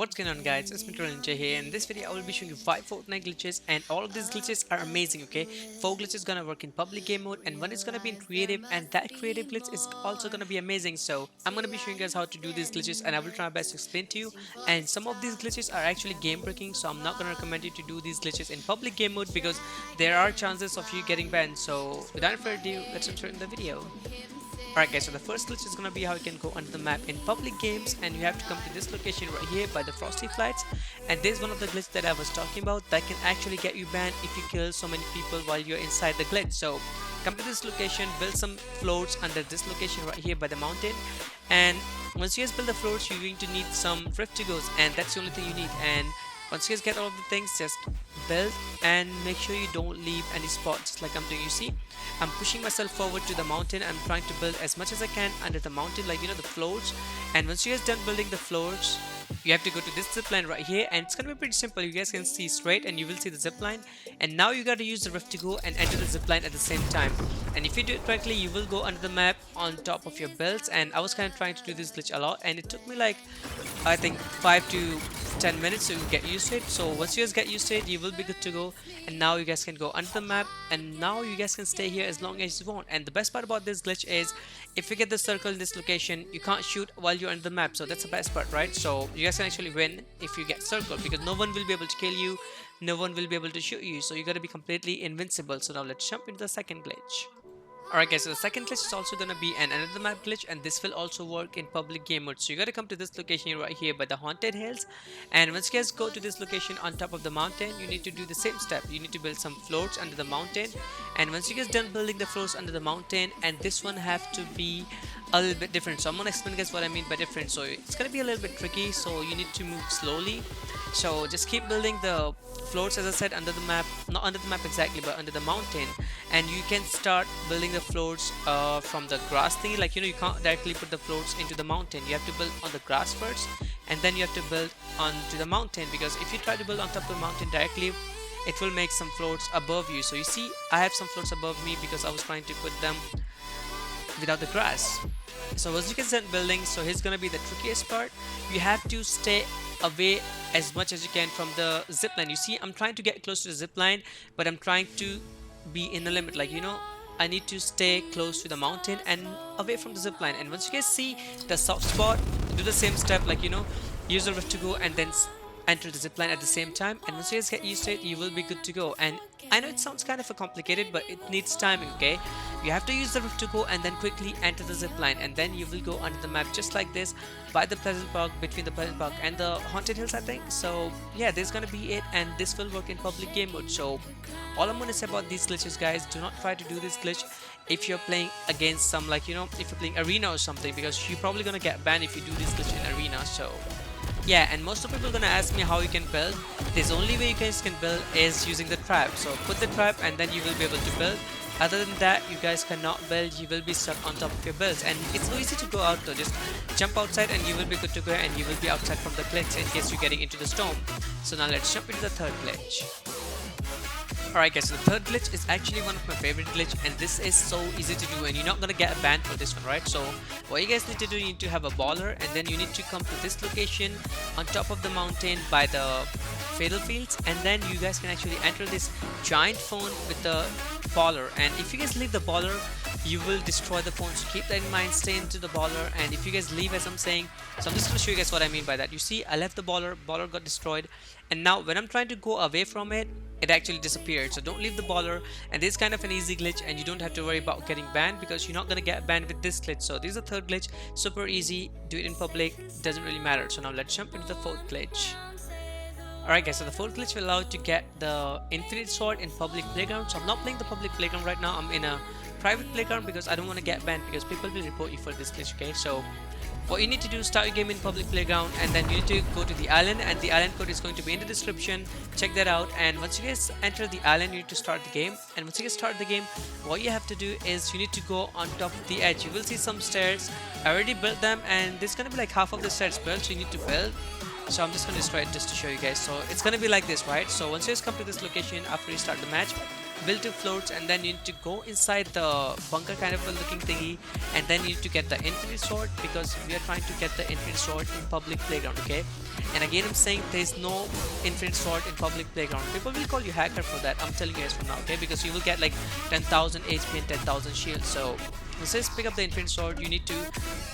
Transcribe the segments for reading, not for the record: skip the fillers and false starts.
What's going on, guys? It's me Ninja here. In this video I will be showing you 5 Fortnite glitches, and all of these glitches are amazing. Okay, 4 glitches gonna work in public game mode and one is gonna be in creative, and that creative glitch is also gonna be amazing. So I'm gonna be showing you guys how to do these glitches and I will try my best to explain to you. And some of these glitches are actually game breaking, so I'm not gonna recommend you to do these glitches in public game mode because there are chances of you getting banned. So without further ado, let's enter in the video. Alright guys, so the first glitch is gonna be how you can go under the map in public games, and you have to come to this location right here by the frosty flights. And this is one of the glitches that I was talking about that can actually get you banned if you kill so many people while you're inside the glitch. So come to this location, build some floats under this location right here by the mountain, and once you guys build the floats, you're going to need some rift to goes, and that's the only thing you need. And once you guys get all of the things, just build and make sure you don't leave any spots, just like I'm doing. You see, I'm pushing myself forward to the mountain. I'm trying to build as much as I can under the mountain, like the floors. And once you guys done building the floors, you have to go to this zip line right here, and it's gonna be pretty simple. You guys can see straight and you will see the zip line, and now you gotta use the rift to go and enter the zip line at the same time. And if you do it correctly, you will go under the map on top of your builds. And I was kind of trying to do this glitch a lot, and it took me like I think 5 to 10 minutes to get used to it. So once you guys get used to it, you will be good to go, and now you guys can go under the map, and now you guys can stay here as long as you want. And the best part about this glitch is if you get the circle in this location, you can't shoot while you're under the map, so that's the best part, right? So you guys can actually win if you get circled, because no one will be able to kill you, no one will be able to shoot you, so you gotta be completely invincible. So now let's jump into the second glitch. Alright guys, so the second glitch is also gonna be an another map glitch, and this will also work in public game mode. So you gotta come to this location right here by the haunted hills, and once you guys go to this location on top of the mountain, you need to do the same step. You need to build some floats under the mountain, and once you guys done building the floats under the mountain, and this one have to be a little bit different. So I'm gonna explain guys what I mean by different. So it's gonna be a little bit tricky, so you need to move slowly. So just keep building the floats, as I said, under the map, not under the map exactly, but under the mountain. And you can start building the floats from the grass thingy, like you can't directly put the floats into the mountain. You have to build on the grass first, and then you have to build onto the mountain, because if you try to build on top of the mountain directly, it will make some floats above you. So you see, I have some floats above me because I was trying to put them without the grass. So once you get done building, so here's gonna be the trickiest part. You have to stay away as much as you can from the zip line. You see, I'm trying to get close to the zip line, but I'm trying to be in the limit, like I need to stay close to the mountain and away from the zip line. And once you guys see the soft spot, do the same step, like use the rift to go and then enter the zip line at the same time. And once you guys get used to it, you will be good to go. And I know it sounds kind of complicated, but it needs timing. Okay, you have to use the rift to go and then quickly enter the zip line, and then you will go under the map just like this by the Pleasant Park, between the Pleasant Park and the Haunted Hills, I think. So yeah, this is gonna be it, and this will work in public game mode. So all I'm gonna say about these glitches, guys, do not try to do this glitch if you're playing against some, like if you're playing arena or something, because you're probably gonna get banned if you do this glitch in arena. So yeah, and most of people are gonna ask me how you can build. There's only way you guys can build is using the trap. So put the trap and then you will be able to build. Other than that, you guys cannot build. You will be stuck on top of your builds, and it's so easy to go out though. Just jump outside and you will be good to go, and you will be outside from the glitch in case you're getting into the storm. So now let's jump into the third glitch. Alright guys, so the third glitch is actually one of my favorite glitch, and this is so easy to do, and you're not gonna get banned for this one, right? So what you guys need to do, you need to have a baller, and then you need to come to this location on top of the mountain by the fatal fields, and then you guys can actually enter this giant phone with the baller. And if you guys leave the baller, you will destroy the phone, so keep that in mind. Stay into the baller, and if you guys leave, as I'm saying, so I'm just gonna show you guys what I mean by that. You see, I left the baller got destroyed, and now when I'm trying to go away from it, it actually disappeared. So don't leave the baller, and this is kind of an easy glitch, and you don't have to worry about getting banned because you're not gonna get banned with this glitch. So this is the third glitch, super easy, do it in public, doesn't really matter. So now let's jump into the fourth glitch. Alright guys, so the fourth glitch will allow you to get the infinite sword in public playground. So I'm not playing the public playground right now, I'm in a private playground because I don't want to get banned, because people will report you for this glitch. Okay, so what you need to do is start your game in public playground, and then you need to go to the island, and the island code is going to be in the description. Check that out, and once you guys enter the island, you need to start the game. And once you guys start the game, what you have to do is you need to go on top of the edge. You will see some stairs. I already built them, and there's gonna be like half of the stairs built, so you need to build. So I'm just gonna destroy it just to show you guys. So it's gonna be like this, right? So once you guys come to this location after you start the match, build 2 floats, and then you need to go inside the bunker kind of a looking thingy, and then you need to get the infinite sword, because we are trying to get the infinite sword in public playground. Okay, And again, I'm saying there's no infinite sword in public playground. People will call you hacker for that. I'm telling you guys from now, okay? Because you will get like 10,000 HP and 10,000 shield. So it says pick up the infinite sword. You need to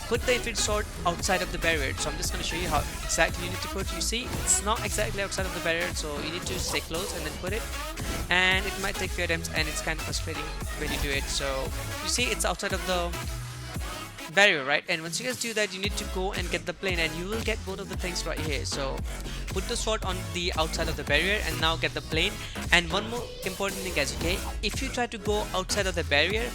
put the infinite sword outside of the barrier. So I'm just going to show you how exactly you need to put. You see, it's not exactly outside of the barrier, so you need to stay close and then put it. And it might take few attempts, and it's kind of frustrating when you do it. So you see, it's outside of the barrier, right? And once you guys do that, you need to go and get the plane, and you will get both of the things right here. So put the sword on the outside of the barrier and now get the plane. And one more important thing, guys, okay? If you try to go outside of the barrier,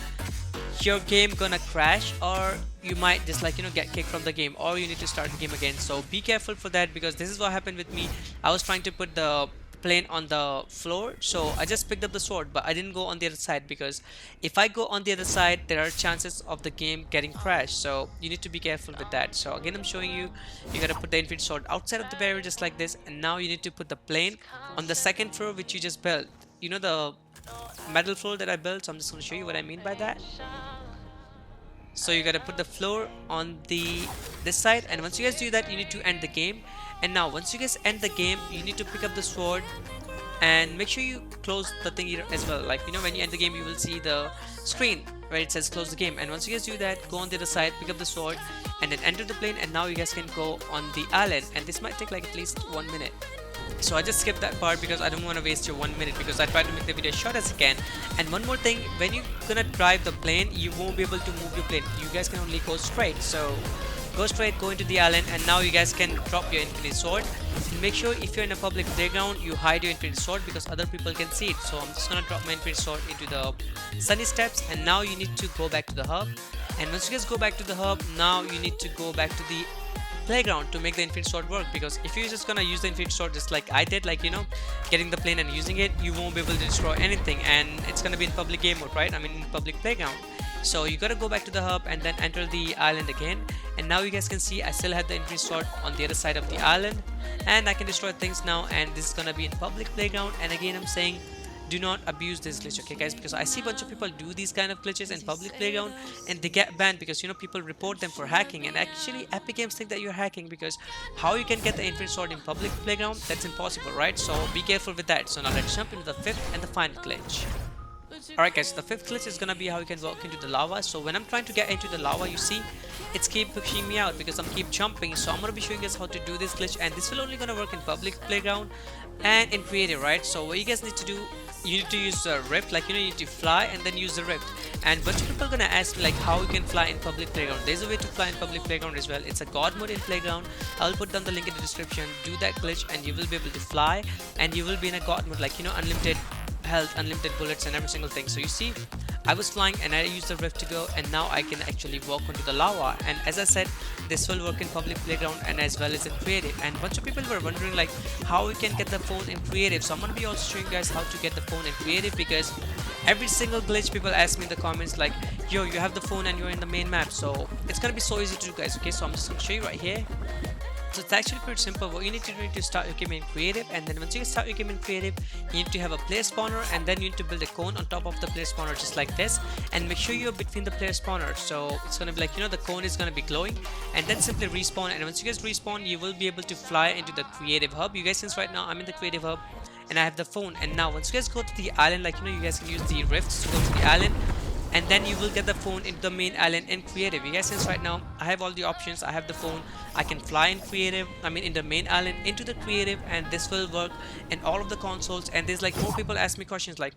your game gonna crash, or you might just like get kicked from the game, or you need to start the game again. So be careful for that, because this is what happened with me. I was trying to put the plane on the floor, so I just picked up the sword, but I didn't go on the other side, because if I go on the other side, there are chances of the game getting crashed. So you need to be careful with that. So again, I'm showing you, you gotta put the infinite sword outside of the barrier just like this, and now you need to put the plane on the second floor which you just built, the metal floor that I built. So I'm just going to show you what I mean by that. So you gotta put the floor on this side, and once you guys do that, you need to end the game. And now once you guys end the game, you need to pick up the sword and make sure you close the thing here as well. Like when you end the game, you will see the screen where it says close the game. And once you guys do that, go on the other side, pick up the sword, and then enter the plane. And now you guys can go on the island, and this might take like at least 1 minute. So I just skipped that part because I don't want to waste your 1 minute, because I try to make the video as short as I can. And one more thing, when you're gonna drive the plane, you won't be able to move your plane. You guys can only go straight. So go straight, go into the island, and now you guys can drop your infinite sword. And make sure if you're in a public playground, you hide your infinite sword, because other people can see it. So I'm just gonna drop my infinite sword into the sunny steps, and now you need to go back to the hub. And once you guys go back to the hub, now you need to go back to the playground to make the infinite sword work, because if you're just gonna use the infinite sword just like I did, like getting the plane and using it, you won't be able to destroy anything, and it's gonna be in public game mode, right? I mean in public playground. So you gotta go back to the hub and then enter the island again. And now you guys can see I still have the infinite sword on the other side of the island, and I can destroy things now. And this is gonna be in public playground. And again, I'm saying, do not abuse this glitch, okay guys, because I see a bunch of people do these kind of glitches in public playground, and they get banned because people report them for hacking. And actually Epic Games think that you're hacking, because how you can get the infinite sword in public playground, that's impossible, right? So be careful with that. So now let's jump into the fifth and the final glitch. Alright guys, so the fifth glitch is gonna be how you can walk into the lava. So when I'm trying to get into the lava, you see it's keep pushing me out because I'm keep jumping. So I'm gonna be showing you guys how to do this glitch, and this will only gonna work in public playground and in creative, right? So what you guys need to do, you need to use the rift, like you need to fly and then use the rift. And bunch of people are gonna ask me like how you can fly in public playground. There's a way to fly in public playground as well. It's a god mode in playground. I'll put down the link in the description. Do that glitch and you will be able to fly, and you will be in a god mode, like unlimited health, unlimited bullets, and every single thing. So you see, I was flying and I used the rift to go, and now I can actually walk onto the lava. And as I said, this will work in public playground and as well as in creative. And bunch of people were wondering like how we can get the phone in creative. So I'm gonna be also showing you guys how to get the phone in creative, because every single glitch people ask me in the comments like, yo, you have the phone and you're in the main map. So it's gonna be so easy to do, guys. Okay, so I'm just gonna show you right here. So it's actually pretty simple. What you need to do is to start your game in creative, and then once you start your game in creative, you need to have a player spawner, and then you need to build a cone on top of the player spawner just like this, and make sure you're between the player spawners. So it's gonna be like the cone is gonna be glowing, and then simply respawn. And once you guys respawn, you will be able to fly into the creative hub. You guys, since right now I'm in the creative hub and I have the phone, and now once you guys go to the island, like you guys can use the rifts to go to the island, and then you will get the phone into the main island in creative. You guys, since right now I have all the options, I have the phone, I can fly in creative, I mean in the main island into the creative, and this will work in all of the consoles. And there's like more people ask me questions like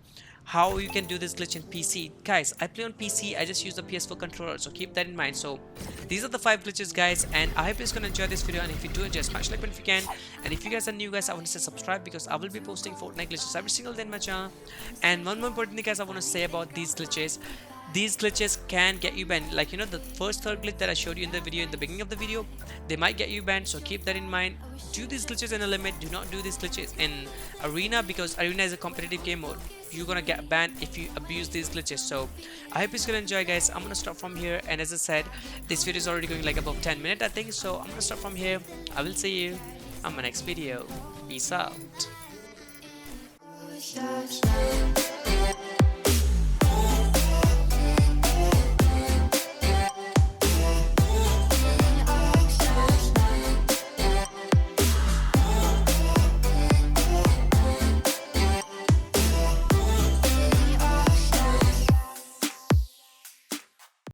how you can do this glitch in PC. Guys, I play on PC, I just use the PS4 controller, so keep that in mind. So these are the 5 glitches, guys, and I hope you're gonna enjoy this video. And if you do enjoy, smash like button if you can. And if you guys are new, guys, I want to say subscribe, because I will be posting Fortnite glitches every single day in my channel. And one more important thing, guys, I want to say about these glitches. These glitches can get you banned. Like the first 3rd glitch that I showed you in the video, in the beginning of the video, they might get you banned. So keep that in mind. Do these glitches in a limit. Do not do these glitches in arena, because arena is a competitive game mode. You're gonna get banned if you abuse these glitches. So I hope you're gonna enjoy, guys. I'm gonna stop from here, and as I said, this video is already going like above 10 minutes, I think. So I'm gonna stop from here. I will see you on my next video. Peace out.